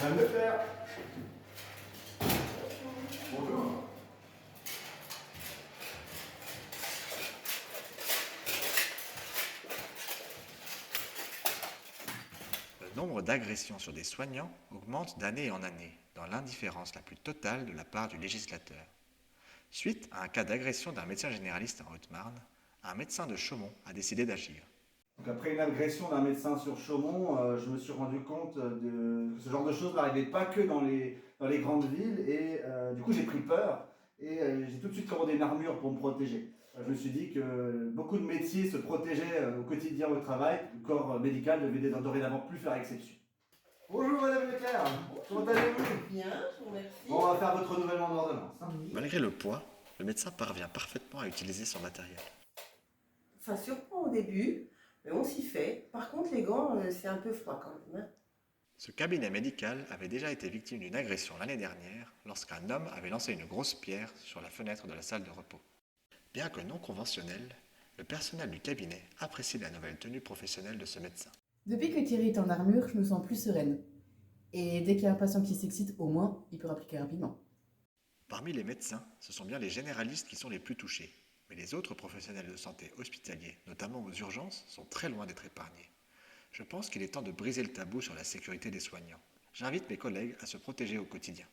Madame Leclerc. Bonjour. Le nombre d'agressions sur des soignants augmente d'année en année, dans l'indifférence la plus totale de la part du législateur. Suite à un cas d'agression d'un médecin généraliste en Haute-Marne, un médecin de Chaumont a décidé d'agir. Donc après une agression d'un médecin sur Chaumont, je me suis rendu compte que ce genre de choses n'arrivait pas que dans les grandes villes et du coup j'ai pris peur et j'ai tout de suite commandé une armure pour me protéger. Je me suis dit que beaucoup de métiers se protégeaient au quotidien au travail, le corps médical devait dorénavant plus faire exception. Bonjour Madame Leclerc, comment allez-vous? Bien, je vous remercie. Bon, on va faire votre renouvellement d'ordonnance. Hein. Oui. Malgré le poids, le médecin parvient parfaitement à utiliser son matériel. Ça surprend au début, mais on s'y fait. Par contre, les gants, c'est un peu froid quand même. Hein. Ce cabinet médical avait déjà été victime d'une agression l'année dernière lorsqu'un homme avait lancé une grosse pierre sur la fenêtre de la salle de repos. Bien que non conventionnel, le personnel du cabinet apprécie la nouvelle tenue professionnelle de ce médecin. Depuis que Thierry est en armure, je me sens plus sereine. Et dès qu'il y a un patient qui s'excite, au moins, il peut appliquer rapidement. Parmi les médecins, ce sont bien les généralistes qui sont les plus touchés, mais les autres professionnels de santé hospitaliers, notamment aux urgences, sont très loin d'être épargnés. Je pense qu'il est temps de briser le tabou sur la sécurité des soignants. J'invite mes collègues à se protéger au quotidien.